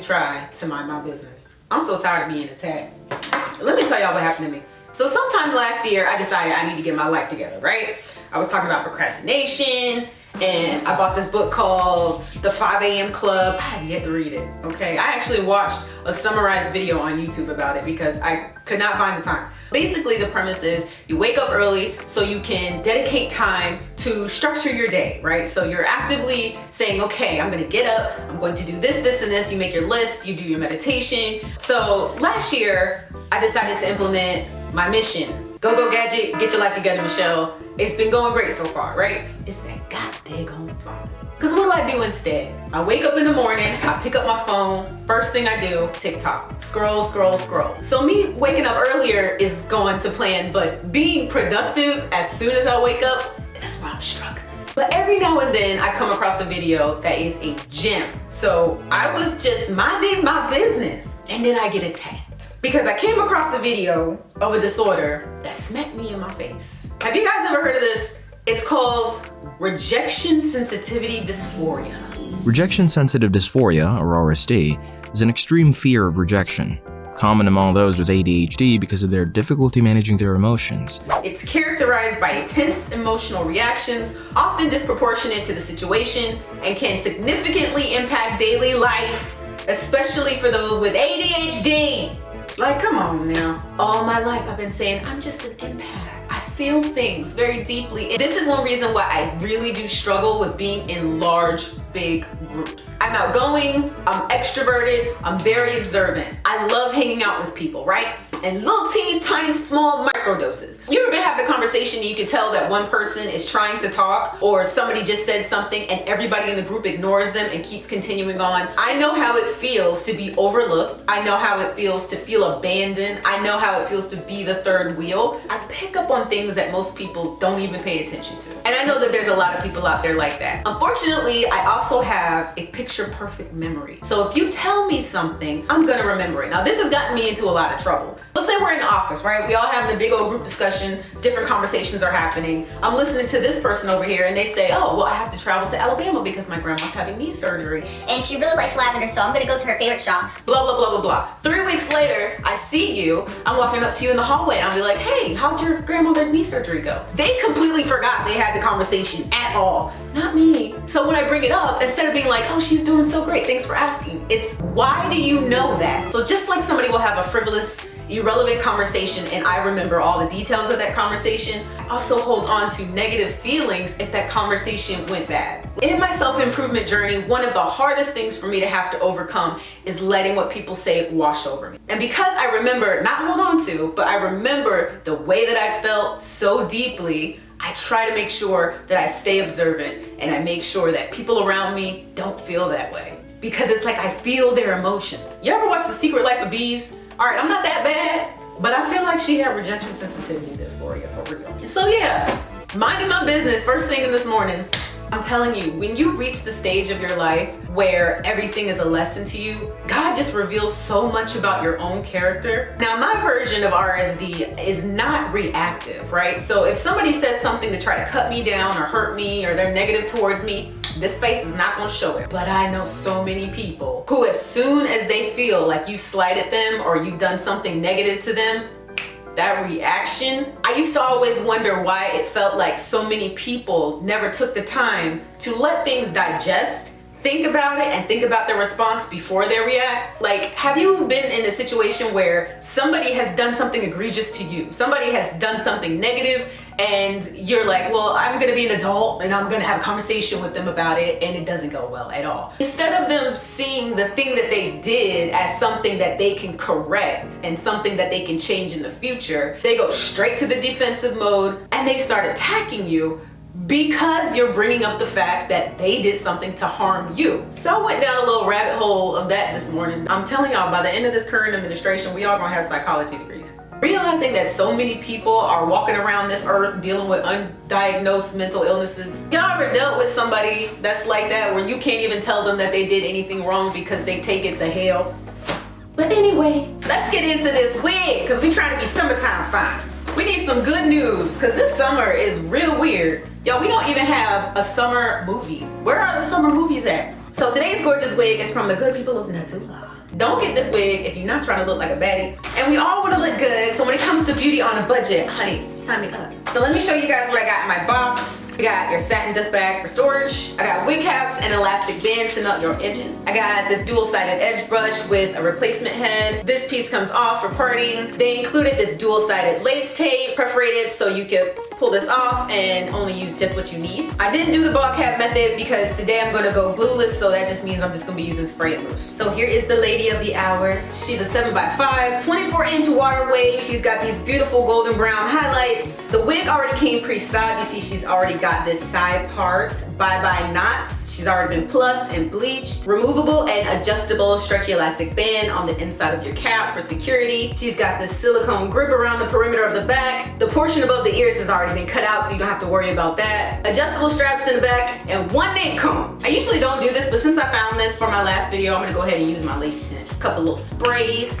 try to mind my business. I'm so tired of being attacked. Let me tell y'all what happened to me. So sometime last year, I decided I need to get my life together, right? I was talking about procrastination, and I bought this book called The 5 a.m. Club. I have yet to read it, okay? I actually watched a summarized video on YouTube about it because I could not find the time. Basically, the premise is you wake up early so you can dedicate time to structure your day, right? So you're actively saying, okay, I'm gonna get up, I'm going to do this, this, and this. You make your list, you do your meditation. So last year, I decided to implement my mission. Go, go, gadget, get your life together, Michelle. It's been going great so far, right? It's that goddamn phone. Because what do I do instead? I wake up in the morning, I pick up my phone, first thing I do, TikTok. Scroll, scroll, scroll. So me waking up earlier is going to plan, but being productive as soon as I wake up, that's where I'm struggling. But every now and then I come across a video that is a gem. So I was just minding my business and then I get attacked. Because I came across a video of a disorder that smacked me in my face. Have you guys ever heard of this? It's called rejection sensitivity dysphoria. Rejection sensitive dysphoria, or RSD, is an extreme fear of rejection, common among those with ADHD because of their difficulty managing their emotions. It's characterized by intense emotional reactions, often disproportionate to the situation, and can significantly impact daily life, especially for those with ADHD. Like, come on now. All my life I've been saying, I'm just an empath. I feel things very deeply. And this is one reason why I really do struggle with being in large, big groups. I'm outgoing, I'm extroverted, I'm very observant. I love hanging out with people, right? And little teeny tiny small microdoses. You ever have the conversation and you can tell that one person is trying to talk, or somebody just said something and everybody in the group ignores them and keeps continuing on? I know how it feels to be overlooked. I know how it feels to feel abandoned. I know how it feels to be the third wheel. I pick up on things that most people don't even pay attention to. And I know that there's a lot of people out there like that. Unfortunately, I also have a picture perfect memory. So if you tell me something, I'm gonna remember it. Now this has gotten me into a lot of trouble. Let's say we're in the office, right? We all having a big old group discussion, different conversations are happening. I'm listening to this person over here and they say, oh, well, I have to travel to Alabama because my grandma's having knee surgery. And she really likes lavender, so I'm gonna go to her favorite shop. Blah, blah, blah, blah, blah. 3 weeks later, I see you, I'm walking up to you in the hallway and I'll be like, hey, how'd your grandmother's knee surgery go? They completely forgot they had the conversation at all. Not me. So when I bring it up, instead of being like, oh, she's doing so great, thanks for asking, it's why do you know that? So just like somebody will have a frivolous, irrelevant conversation and I remember all the details of that conversation, I also hold on to negative feelings if that conversation went bad. In my self-improvement journey, one of the hardest things for me to have to overcome is letting what people say wash over me. And because I remember, not hold on to, but I remember the way that I felt so deeply, I try to make sure that I stay observant and I make sure that people around me don't feel that way. Because it's like I feel their emotions. You ever watch The Secret Life of Bees? All right, I'm not that bad, but I feel like she had rejection sensitivity dysphoria for real. So yeah, minding my business first thing in this morning. I'm telling you, when you reach the stage of your life where everything is a lesson to you, God just reveals so much about your own character. Now, my version of RSD is not reactive, right? So if somebody says something to try to cut me down or hurt me or they're negative towards me, this face is not gonna show it. But I know so many people who, as soon as they feel like you slighted them or you've done something negative to them, that reaction, I used to always wonder why it felt like so many people never took the time to let things digest, think about it, and think about their response before they react. Like, have you been in a situation where somebody has done something egregious to you? Somebody has done something negative and you're like, well, I'm gonna be an adult and I'm gonna have a conversation with them about it, and it doesn't go well at all. Instead of them seeing the thing that they did as something that they can correct and something that they can change in the future, they go straight to the defensive mode and they start attacking you because you're bringing up the fact that they did something to harm you. So I went down a little rabbit hole of that this morning. I'm telling y'all, by the end of this current administration, we all gonna have psychology degrees. Realizing that so many people are walking around this earth dealing with undiagnosed mental illnesses. Y'all ever dealt with somebody that's like that, where you can't even tell them that they did anything wrong because they take it to hell? But anyway, let's get into this wig, because we trying to be summertime fine. We need some good news, because this summer is real weird. Y'all, we don't even have a summer movie. Where are the summer movies at? So today's gorgeous wig is from the good people of Nadula. Don't get this wig if you're not trying to look like a baddie. And we all want to look good, so when it comes to beauty on a budget, honey, sign me up. So let me show you guys what I got in my box. We got your satin dust bag for storage. I got wig caps and elastic bands to melt your edges. I got this dual-sided edge brush with a replacement head. This piece comes off for parting. They included this dual-sided lace tape, perforated so you could pull this off and only use just what you need. I didn't do the ball cap method because today I'm gonna go glueless, so that just means I'm just gonna be using spray and mousse. So here is the lady of the hour. She's a 7x5, 24-inch water wave. She's got these beautiful golden brown highlights. The wig already came pre-styled. You see she's already got this side part, bye-bye knots. She's already been plucked and bleached. Removable and adjustable stretchy elastic band on the inside of your cap for security. She's got this silicone grip around the perimeter of the back. The portion above the ears has already been cut out, so you don't have to worry about that. Adjustable straps in the back and one nape comb. I usually don't do this, but since I found this for my last video, I'm gonna go ahead and use my lace tint. A couple little sprays,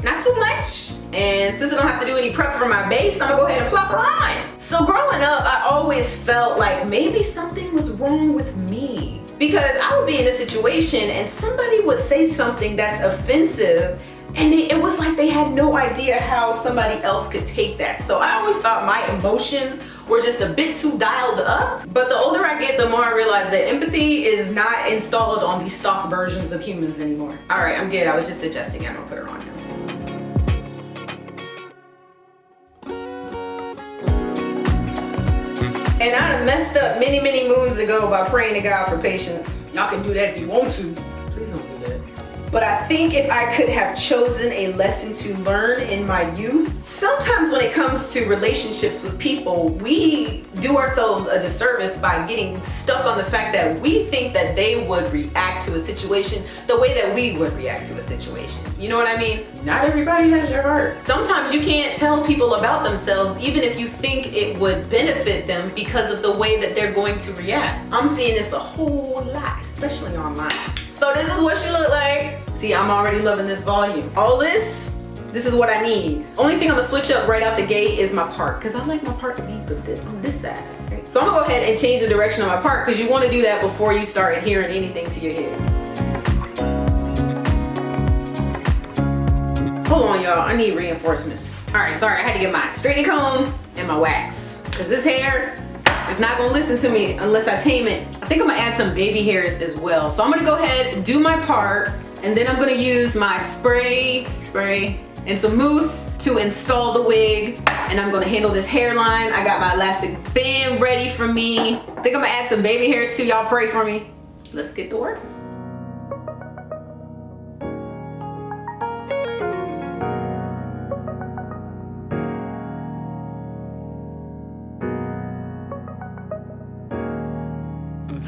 not too much. And since I don't have to do any prep for my base, I'm gonna go ahead and plop her on. So growing up, I always felt like maybe something was wrong with me. Because I would be in a situation and somebody would say something that's offensive, and it was like they had no idea how somebody else could take that. So I always thought my emotions were just a bit too dialed up. But the older I get, the more I realize that empathy is not installed on these stock versions of humans anymore. All right, I'm good. I was just suggesting I don't put her on now. And I done messed up many, many moons ago by praying to God for patience. Y'all can do that if you want to. Please don't do that. But I think if I could have chosen a lesson to learn in my youth, sometimes when it comes to relationships with people, we do ourselves a disservice by getting stuck on the fact that we think that they would react to a situation the way that we would react to a situation. You know what I mean? Not everybody has your heart. Sometimes you can't tell people about themselves even if you think it would benefit them because of the way that they're going to react. I'm seeing this a whole lot, especially online. So this is what she looked like. See, I'm already loving this volume. All this is what I need. Only thing I'm gonna switch up right out the gate is my part, because I like my part to be on this side. Right? So I'm gonna go ahead and change the direction of my part, because you want to do that before you start adhering anything to your head. Hold on, y'all, I need reinforcements. All right, sorry, I had to get my straightening comb and my wax, because this hair is not gonna listen to me unless I tame it. I think I'm gonna add some baby hairs as well. So I'm gonna go ahead and do my part, and then I'm gonna use my spray and some mousse to install the wig, and I'm gonna handle this hairline. I got my elastic band ready for me. I think I'm gonna add some baby hairs too. Y'all pray for me. Let's get to work.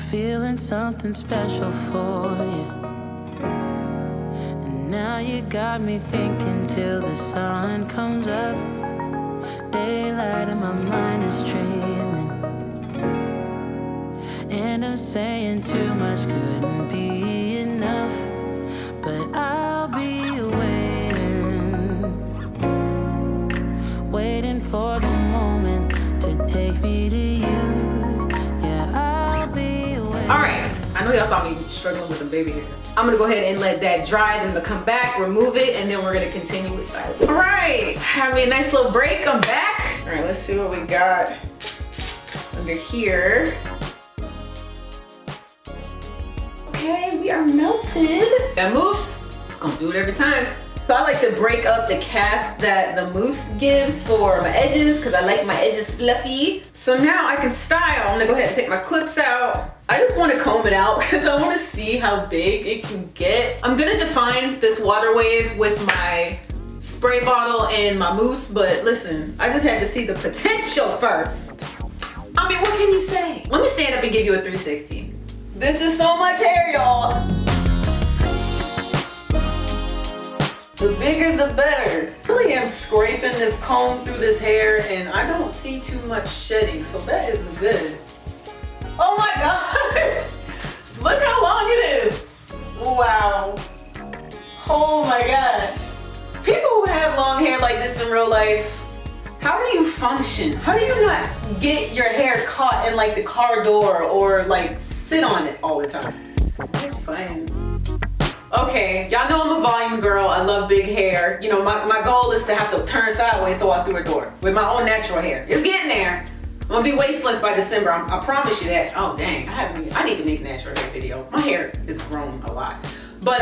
Feeling something special for you, and now you got me thinking till the sun comes up. Daylight and my mind is dreaming, and I'm saying too much couldn't be enough, but I'll be waiting for the moment to take me to you. All right, I know y'all saw me struggling with the baby hairs. I'm gonna go ahead and let that dry, then I'm gonna come back, remove it, and then we're gonna continue with styling. All right, have me a nice little break, I'm back. All right, let's see what we got under here. Okay, we are melted. That mousse, it's gonna do it every time. So I like to break up the cast that the mousse gives for my edges, because I like my edges fluffy. So now I can style. I'm gonna go ahead and take my clips out. I just want to comb it out because I want to see how big it can get. I'm gonna define this water wave with my spray bottle and my mousse, but listen, I just had to see the potential first. I mean, what can you say? Let me stand up and give you a 360. This is so much hair, y'all. The bigger the better. I really am scraping this comb through this hair and I don't see too much shedding, so that is good. Oh my gosh! Look how long it is! Wow. Oh my gosh. People who have long hair like this in real life, how do you function? How do you not get your hair caught in like the car door or like sit on it all the time? That's fine. Okay, y'all know I'm a volume girl. I love big hair. You know, my goal is to have to turn sideways to walk through a door with my own natural hair. It's getting there. I'm gonna be waist length by December. I promise you that. Oh dang, I need to make a natural hair video. My hair is grown a lot, but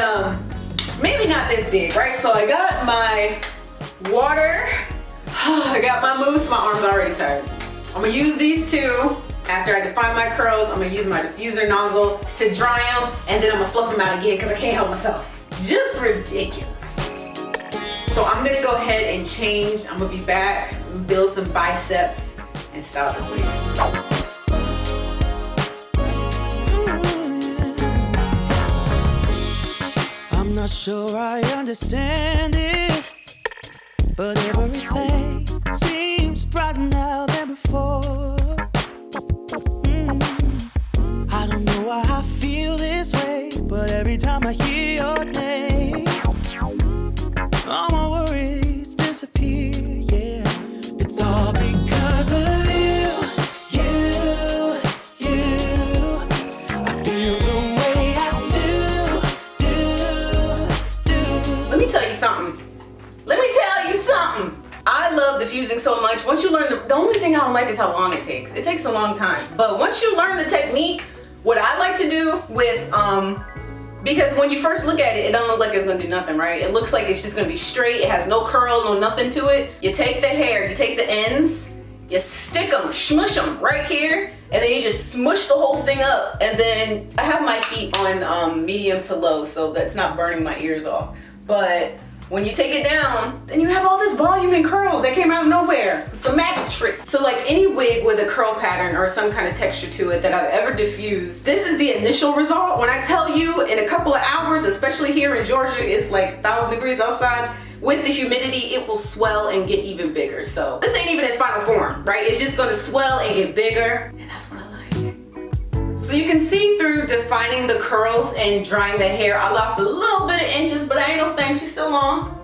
maybe not this big, right? So I got my water. I got my mousse. My arms are already tired. I'm gonna use these two. After I define my curls, I'm gonna use my diffuser nozzle to dry them, and then I'm gonna fluff them out again because I can't help myself. Just ridiculous. So I'm gonna go ahead and change. I'm gonna be back, build some biceps, and style this wig. I'm not sure I understand it, but everything seems brighter now than before. I don't know why I feel this way, but every time I hear your name, all my worries disappear, yeah. It's all because of you. I feel the way I do. Let me tell you something. I love diffusing so much. Once you learn, the only thing I don't like is how long it takes. It takes a long time. But once you learn the technique, what I like to do with, because when you first look at it, it don't look like it's gonna do nothing, right? It looks like it's just gonna be straight. It has no curl, no nothing to it. You take the hair, you take the ends, you stick them, smush them right here, and then you just smush the whole thing up. And then I have my feet on medium to low, so that's not burning my ears off. But when you take it down, then you have all this volume and curls that came out of nowhere. It's a magic trick. So like any wig with a curl pattern or some kind of texture to it that I've ever diffused, this is the initial result. When I tell you in a couple of hours, especially here in Georgia, it's like 1,000 degrees outside, with the humidity, it will swell and get even bigger. So this ain't even its final form, right? It's just gonna swell and get bigger, and that's what I like. So you can see through defining the curls and drying the hair, I lost a little bit of inches, but I ain't no thing, she's still long.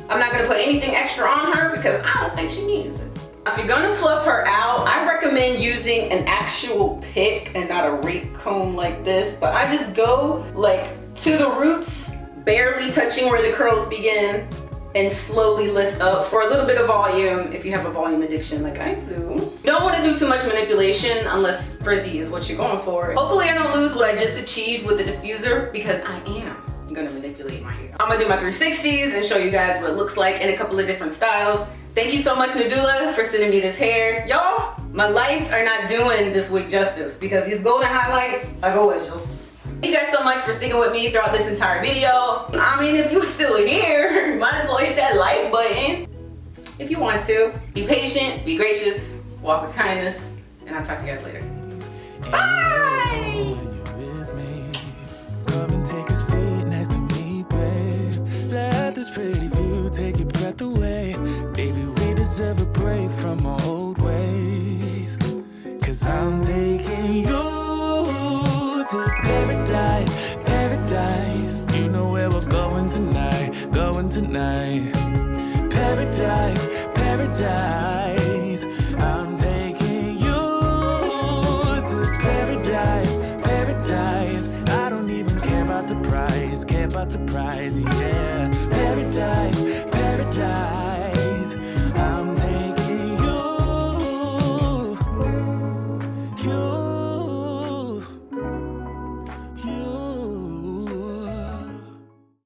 I'm not gonna put anything extra on her because I don't think she needs it. If you're gonna fluff her out, I recommend using an actual pick and not a rake comb like this, but I just go like to the roots, barely touching where the curls begin, and slowly lift up for a little bit of volume if you have a volume addiction like I do. You don't want to do too much manipulation unless frizzy is what you're going for. Hopefully I don't lose what I just achieved with the diffuser because I am gonna manipulate my hair. I'm gonna do my 360s and show you guys what it looks like in a couple of different styles. Thank you so much, Nadula, for sending me this hair. Y'all, my lights are not doing this wig justice because these golden highlights, I go with you. Thank you guys so much for sticking with me throughout this entire video. I mean, if you're still here, might as well hit that like button if you want to. Be patient, be gracious, walk with kindness, and I'll talk to you guys later. Bye! Come and take a seat next to me, babe. Let this pretty view take your breath away. Baby, we deserve a break from our old ways. 'Cause I'm taking you to paradise, paradise. You know where we're going tonight, going tonight. Paradise, paradise. I'm